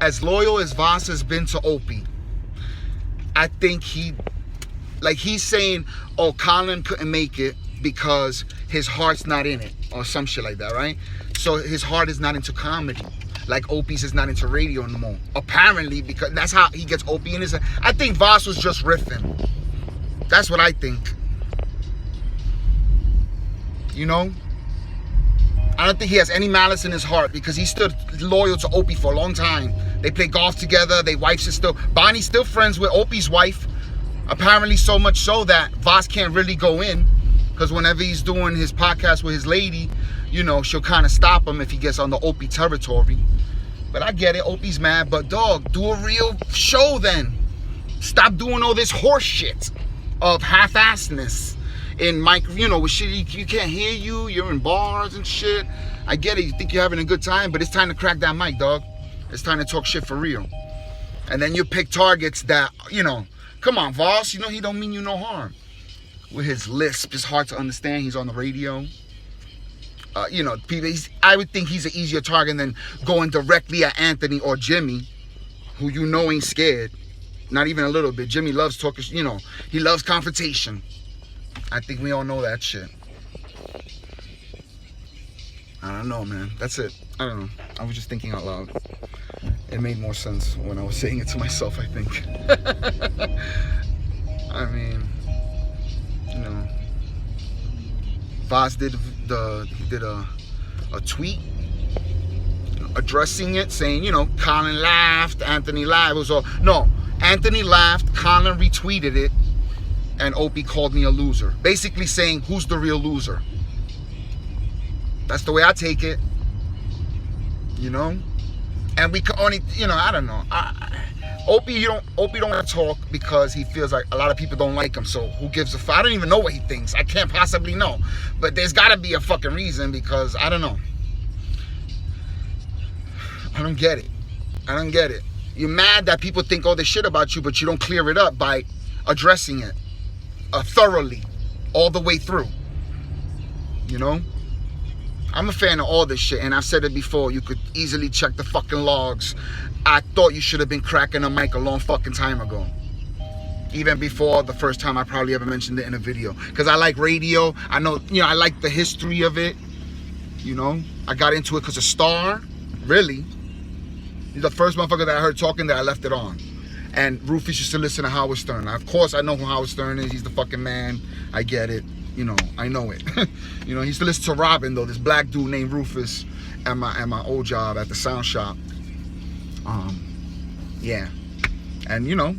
as loyal as Voss has been to Opie, I think he's saying, oh, Colin couldn't make it because his heart's not in it, or some shit like that, right? So his heart is not into comedy, like Opie's is not into radio no more. Apparently, because that's how he gets Opie in his. I think Voss was just riffing. That's what I think. You know? I don't think he has any malice in his heart, because he stood loyal to Opie for a long time. They play golf together. Their wives are still... Bonnie's still friends with Opie's wife. Apparently so much so that Voss can't really go in, because whenever he's doing his podcast with his lady, you know, she'll kind of stop him if he gets on the Opie territory. But I get it. Opie's mad. But, dog, do a real show then. Stop doing all this horse shit of half-assedness. In mic, you know, with shit, you can't hear you. You're in bars and shit. I get it. You think you're having a good time, but it's time to crack that mic, dog. It's time to talk shit for real. And then you pick targets that, you know, come on, Voss. You know he don't mean you no harm. With his lisp, it's hard to understand. He's on the radio. You know, people. I would think he's an easier target than going directly at Anthony or Jimmy, who you know ain't scared. Not even a little bit. Jimmy loves talking. You know, he loves confrontation. I think we all know that shit. I don't know, man. That's it. I don't know. I was just thinking out loud. It made more sense when I was saying it to myself, I think. I mean, you know, Voss did a tweet addressing it, saying, you know, Colin laughed, Anthony laughed. It was all... No, Anthony laughed, Colin retweeted it, and Opie called me a loser. Basically saying, who's the real loser? That's the way I take it. You know? And we can only, you know, I don't know. Opie don't want to talk because he feels like a lot of people don't like him. So who gives a fuck? I don't even know what he thinks. I can't possibly know. But there's got to be a fucking reason, because I don't know. I don't get it. I don't get it. You're mad that people think all this shit about you, but you don't clear it up by addressing it thoroughly, all the way through. You know? I'm a fan of all this shit, and I've said it before. You could easily check the fucking logs. I thought you should have been cracking a mic a long fucking time ago. Even before the first time I probably ever mentioned it in a video. Because I like radio. I know, you know, I like the history of it. You know? I got into it because of Star. Really. He's the first motherfucker that I heard talking that I left it on. And Rufus used to listen to Howard Stern. Of course, I know who Howard Stern is. He's the fucking man. I get it. You know, I know it. You know, he used to listen to Robin, though. This black dude named Rufus at my old job at the sound shop. Yeah. And, you know,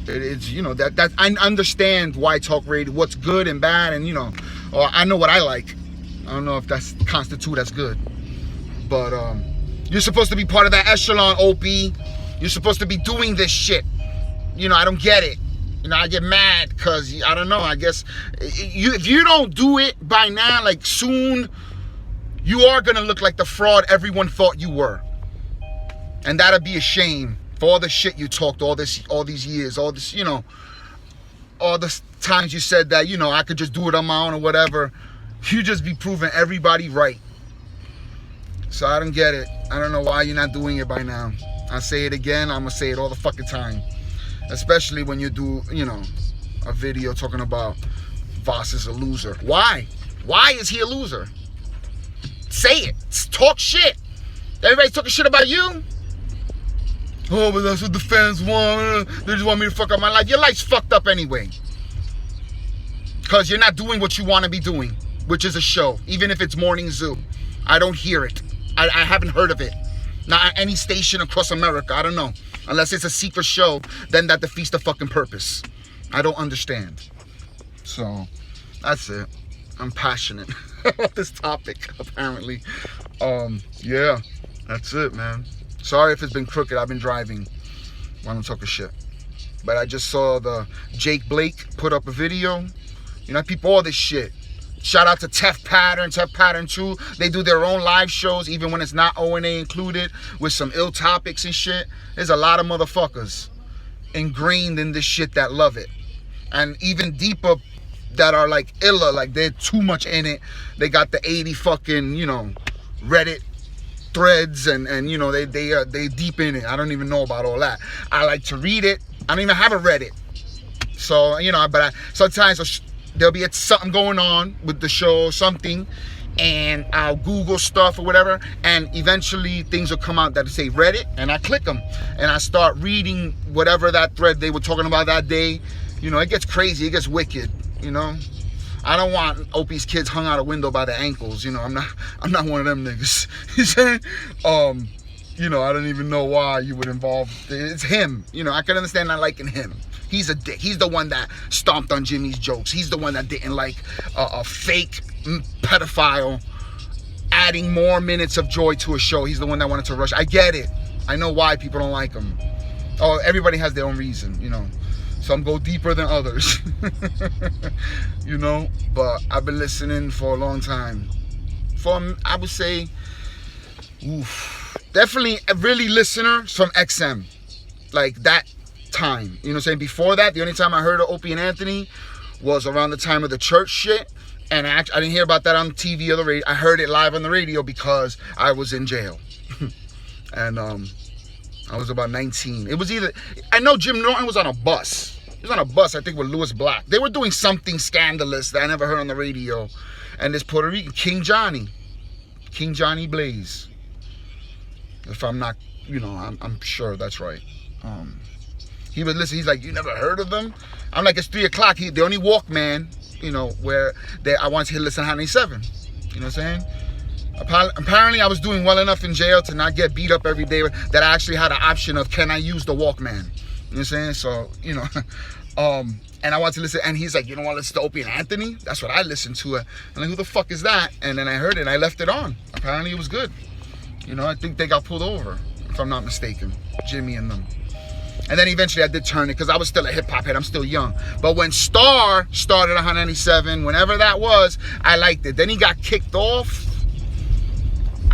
it's, you know, that I understand why talk radio, what's good and bad, and, you know, or I know what I like. I don't know if that's constitute as good. But you're supposed to be part of that echelon, Opie. You're supposed to be doing this shit. You know, I don't get it. You know, I get mad because, I don't know, I guess, if you don't do it by now, like soon, you are going to look like the fraud everyone thought you were. And that'll be a shame for all the shit you talked all these years, all this, you know, all the times you said that, you know, I could just do it on my own or whatever. You just be proving everybody right. So I don't get it. I don't know why you're not doing it by now. I say it again, I'm going to say it all the fucking time. Especially when you do, you know, a video talking about Voss is a loser. Why? Why is he a loser? Say it. Talk shit. Everybody's talking shit about you. Oh, but that's what the fans want. They just want me to fuck up my life. Your life's fucked up anyway. Because you're not doing what you want to be doing, which is a show. Even if it's Morning Zoo. I don't hear it. I haven't heard of it. Not at any station across America. I don't know. Unless it's a secret show, then that defeats the fucking purpose. I don't understand. So, that's it. I'm passionate about this topic, apparently. Yeah, that's it, man. Sorry if it's been crooked. I've been driving while I'm talking shit. But I just saw the Jake Blake put up a video. You know, people, all this shit. Shout out to Tef Pattern 2. They do their own live shows, even when it's not O&A included, with some ill topics and shit. There's a lot of motherfuckers ingrained in this shit that love it. And even deeper that are like iller, like they're too much in it. They got the 80 fucking, you know, Reddit threads and you know, they deep in it. I don't even know about all that. I like to read it. I don't even have a Reddit. So, you know, but sometimes there'll be something going on with the show or something, and I'll Google stuff or whatever, and eventually things will come out that say Reddit, and I click them, and I start reading whatever that thread they were talking about that day. You know, it gets crazy, it gets wicked, you know. I don't want Opie's kids hung out a window by the ankles, you know. I'm not one of them niggas. You saying? You know, I don't even know why you would involve, it's him. You know, I can understand not liking him. He's a dick. He's the one that stomped on Jimmy's jokes. He's the one that didn't like a fake pedophile adding more minutes of joy to a show. He's the one that wanted to rush. I get it. I know why people don't like him. Oh, everybody has their own reason, you know. Some go deeper than others. You know, but I've been listening for a long time. I would say, definitely a really listener from XM. Like that time, you know what I'm saying? Before that, the only time I heard of Opie and Anthony was around the time of the church shit, and I didn't hear about that on TV or the radio. I heard it live on the radio because I was in jail. And I was about 19. It was either, I know Jim Norton was on a bus. He was on a bus, I think, with Louis Black. They were doing something scandalous that I never heard on the radio. And this Puerto Rican, King Johnny Blaze. If I'm not, you know, I'm sure that's right. He would listen. He's like, you never heard of them? I'm like, it's 3 o'clock. The only Walkman, you know, where I wanted to listen to Hot 97. You know what I'm saying? Apparently, I was doing well enough in jail to not get beat up every day that I actually had an option of, can I use the Walkman? You know what I'm saying? So, you know, and I wanted to listen. And he's like, you don't want to listen to Opie and Anthony? That's what I listened to. I'm like, who the fuck is that? And then I heard it and I left it on. Apparently, it was good. You know, I think they got pulled over, if I'm not mistaken. Jimmy and them. And then eventually I did turn it because I was still a hip-hop head. I'm still young. But when Star started on 97, whenever that was, I liked it. Then he got kicked off.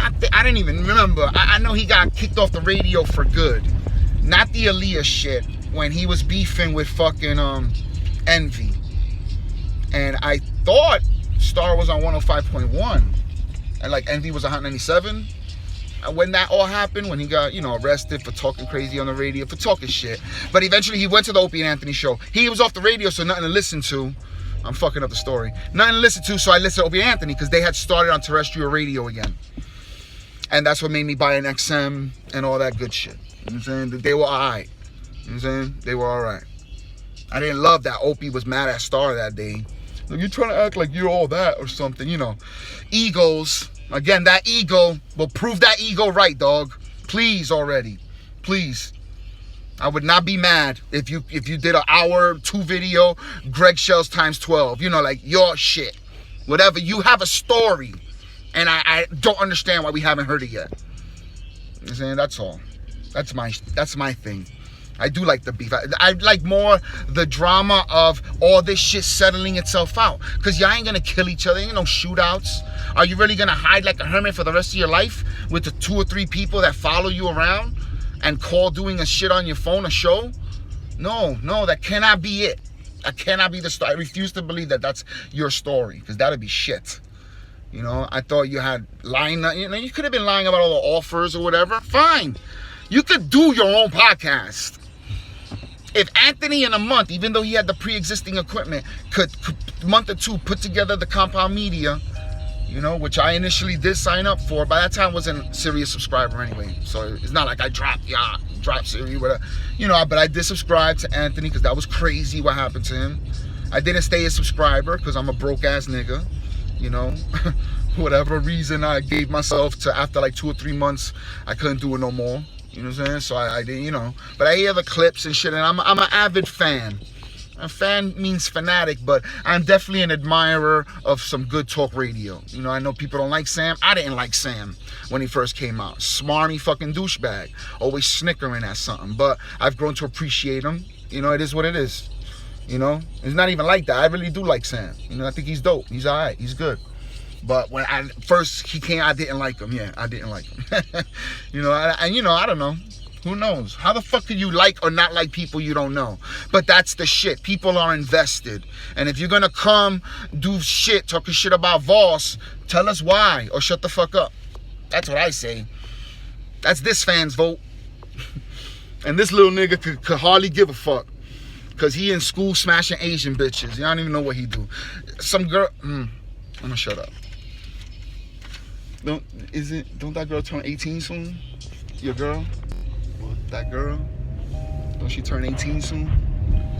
I didn't even remember. I know he got kicked off the radio for good. Not the Aaliyah shit when he was beefing with fucking Envy. And I thought Star was on 105.1. And like Envy was on Hot 97. When that all happened, when he got, you know, arrested for talking crazy on the radio, for talking shit. But eventually he went to the Opie and Anthony show. He was off the radio, so nothing to listen to. I'm fucking up the story. Nothing to listen to, so I listened to Opie and Anthony because they had started on terrestrial radio again. And that's what made me buy an XM and all that good shit. You know what I'm saying? They were alright. You know what I'm saying? They were alright. I didn't love that Opie was mad at Star that day. Like, you're trying to act like you're all that or something, you know. Egos. Again, that ego will prove that ego right, dog. Please already. Please. I would not be mad if you did an hour 2 video, Greg Shells times 12. You know, like your shit. Whatever. You have a story. And I don't understand why we haven't heard it yet. You know what I'm saying? That's all. That's my thing. I do like the beef. I like more the drama of all this shit settling itself out. Because y'all ain't going to kill each other. Ain't no shootouts. Are you really going to hide like a hermit for the rest of your life with the 2 or 3 people that follow you around and call doing a shit on your phone, a show? No, that cannot be it. That cannot be the story. I refuse to believe that that's your story. Because that would be shit. You know, I thought you had lying. You know, you could have been lying about all the offers or whatever. Fine. You could do your own podcast. If Anthony in a month, even though he had the pre-existing equipment, could month or 2 put together the compound media, you know, which I initially did sign up for. By that time, I wasn't a serious subscriber anyway. So it's not like I dropped Siri, whatever. You know, but I did subscribe to Anthony because that was crazy what happened to him. I didn't stay a subscriber because I'm a broke-ass nigga. You know, whatever reason I gave myself to after like 2 or 3 months, I couldn't do it no more. You know what I'm saying? So I didn't, you know. But I hear the clips and shit, and I'm an avid fan. A fan means fanatic, but I'm definitely an admirer of some good talk radio. You know, I know people don't like Sam. I didn't like Sam when he first came out. Smarmy fucking douchebag. Always snickering at something. But I've grown to appreciate him. You know, it is what it is. You know, it's not even like that. I really do like Sam. You know, I think he's dope. He's all right. He's good. But when first he came, I didn't like him. Yeah, I didn't like him. You know, and you know, I don't know. Who knows? How the fuck can you like or not like people you don't know? But that's the shit. People are invested. And if you're going to come do shit, talking shit about Voss, tell us why or shut the fuck up. That's what I say. That's this fan's vote. And this little nigga could hardly give a fuck. Because he in school smashing Asian bitches. Y'all don't even know what he do. Some girl... I'm gonna shut up. Don't that girl turn 18 soon? Your girl? That girl? Don't she turn 18 soon?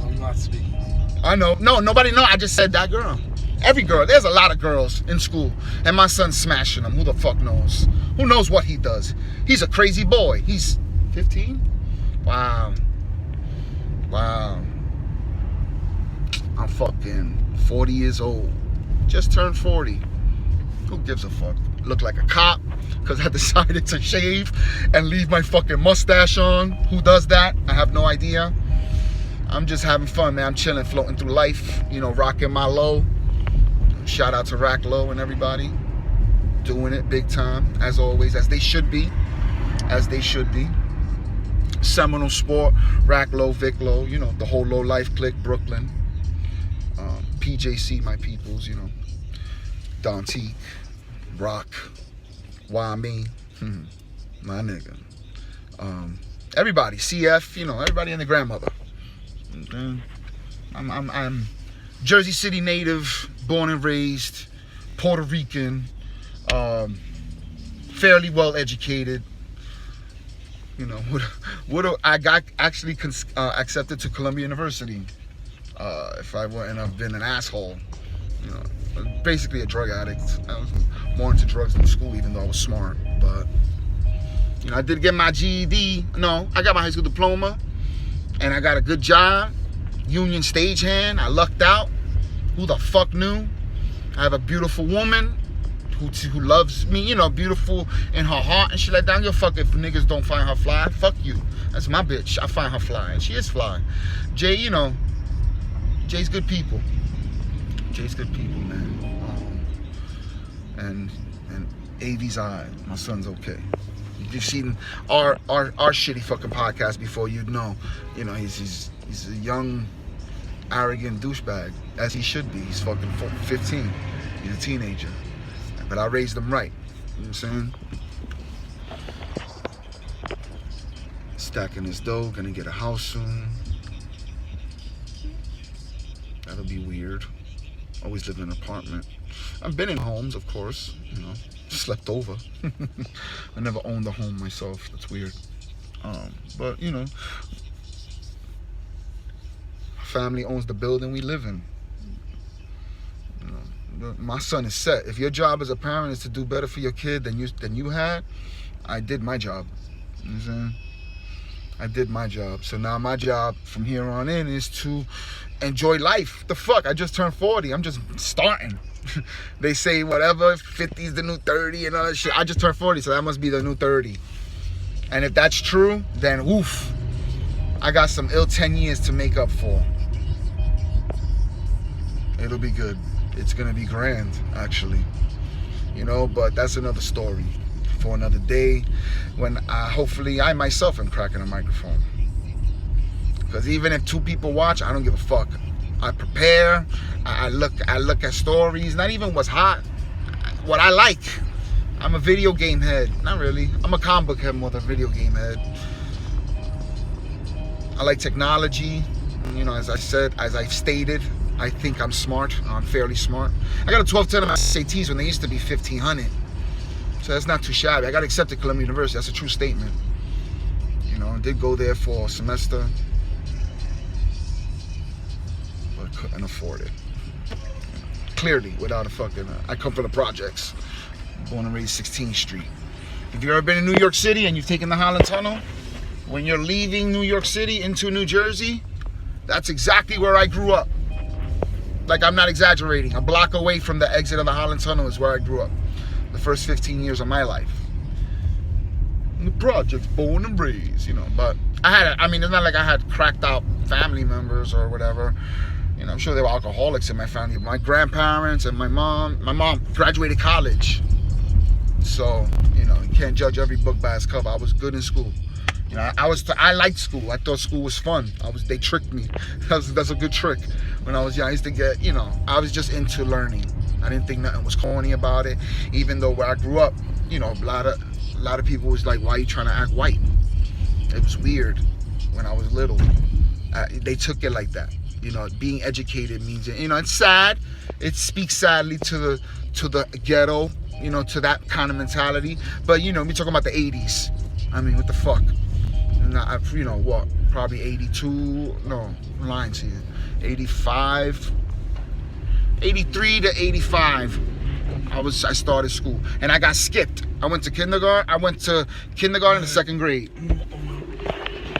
I'm not speaking. I know. No, nobody know. I just said that girl. Every girl. There's a lot of girls in school. And my son's smashing them. Who the fuck knows? Who knows what he does? He's a crazy boy. He's 15? Wow. I'm fucking 40 years old. Just turned 40. Who gives a fuck? Look like a cop because I decided to shave and leave my fucking mustache on. Who does that? I have no idea. I'm just having fun, man. I'm chilling, floating through life. You know, rocking my low. Shout out to Rack Low and everybody. Doing it big time, as always, as they should be. As they should be. Seminole Sport, Rack Low, Vic Low, you know, the whole Low Life clique, Brooklyn. PJC, my peoples, you know. Dontique, Rock, Why Me, my nigga. Everybody, CF, you know, everybody and the grandmother. Okay. I'm Jersey City native, born and raised, Puerto Rican, fairly well educated. You know, I got actually accepted to Columbia University. If I wouldn't have been an asshole, you know, basically a drug addict. I was more into drugs in school, even though I was smart. But you know, I did get my GED. No, I got my high school diploma, and I got a good job, union stagehand. I lucked out. Who the fuck knew? I have a beautiful woman who loves me, you know, beautiful in her heart and shit like that. I don't give a fuck if niggas don't find her fly. Fuck you. That's my bitch. I find her fly, and she is fly. Jay, you know, Jay's good people. Jay's good people, man. And AV's alright. My son's okay. You've seen our shitty fucking podcast before, you'd know. You know, he's a young, arrogant douchebag, as he should be. He's fucking 15. He's a teenager. But I raised him right. You know what I'm saying? Stacking his dough, gonna get a house soon. That'll be weird. Always lived in an apartment. I've been in homes, of course, you know, slept over. I never owned a home myself. That's weird. But, you know, family owns the building we live in. You know, my son is set. If your job as a parent is to do better for your kid than you had, I did my job. You know what I'm saying? I did my job. So now my job from here on in is to enjoy life. The fuck? I just turned 40. I'm just starting. They say whatever, 50 is the new 30 and all that shit. I just turned 40, so that must be the new 30. And if that's true, then woof. I got some ill 10 years to make up for. It'll be good. It's gonna be grand, actually. You know, but that's another story for another day, when hopefully I myself am cracking a microphone. Because even if 2 people watch, I don't give a fuck. I prepare. I look at stories. Not even what's hot. What I like. I'm a video game head. Not really. I'm a comic book head more than a video game head. I like technology. You know, as I've stated, I think I'm smart. I'm fairly smart. I got a 1210 on my SATs when they used to be 1500. So that's not too shabby. I got accepted to Columbia University. That's a true statement. You know, I did go there for a semester, but couldn't afford it. Clearly, without a fucking... I come from the projects. Born and raised 16th Street. If you've ever been in New York City and you've taken the Holland Tunnel, when you're leaving New York City into New Jersey, that's exactly where I grew up. Like, I'm not exaggerating. A block away from the exit of the Holland Tunnel is where I grew up. The first 15 years of my life. In the projects, born and raised, you know. But it's not like I had cracked out family members or whatever. You know, I'm sure there were alcoholics in my family. My grandparents and my mom graduated college. So, you know, you can't judge every book by its cover. I was good in school. You know, I liked school. I thought school was fun. They tricked me. That's a good trick. When I was young, I used to get, you know, I was just into learning. I didn't think nothing was corny about it. Even though where I grew up, you know, a lot of people was like, why are you trying to act white? It was weird when I was little. They took it like that. You know, being educated means, you know, it's sad. It speaks sadly to the ghetto, you know, to that kind of mentality. But, you know, we talking about the 80s. I mean, what the fuck? You know, what? Probably 82, no, I'm lying to you. 85, 83 to 85. I started school. And I got skipped. I went to kindergarten to second grade.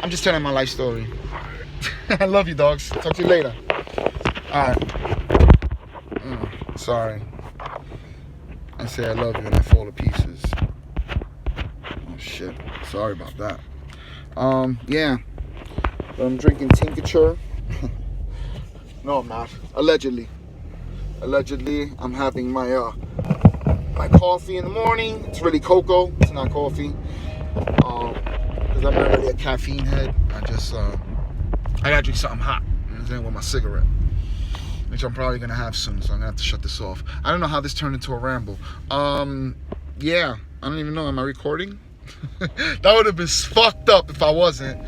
I'm just telling my life story. I love you, dogs. Talk to you later. Alright. Sorry. I say I love you and I fall to pieces. Oh shit. Sorry about that. Yeah. I'm drinking tincture. No, I'm not. Allegedly, I'm having my coffee in the morning. It's really cocoa. It's not coffee. Because I'm not really a caffeine head. I gotta drink something hot. With my cigarette, which I'm probably gonna have soon. So I'm gonna have to shut this off. I don't know how this turned into a ramble. Yeah. I don't even know. Am I recording? That would have been fucked up if I wasn't.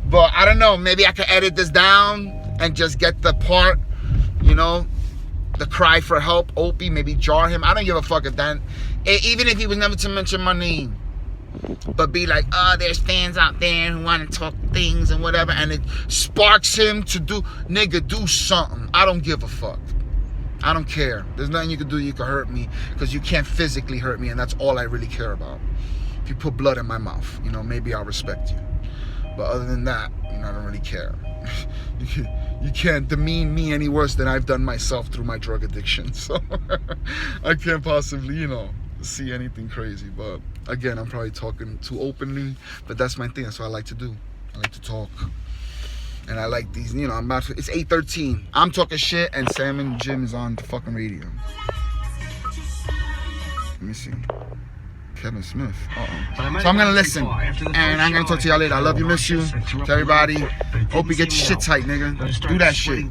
But I don't know. Maybe I could edit this down and just get the part, you know, the cry for help, Opie, maybe jar him. I don't give a fuck if that, even if he was never to mention my name. But be like, oh, there's fans out there who want to talk things and whatever. And it sparks him to do, nigga, do something. I don't give a fuck. I don't care. There's nothing you can do. You can hurt me because you can't physically hurt me. And that's all I really care about. If you put blood in my mouth, you know, maybe I'll respect you. But other than that, you know, I don't really care. You can't demean me any worse than I've done myself through my drug addiction. So I can't possibly, you know, see anything crazy. But again, I'm probably talking too openly, but that's my thing. That's what I like to do. I like to talk. And I like these, you know, it's 8:13. I'm talking shit and Sam and Jim is on the fucking radio. Let me see. Kevin Smith. Uh-oh. So I'm gonna listen, and I'm gonna talk to y'all later. I love you, miss you. To everybody, hope you get your shit tight, nigga. Do that shit.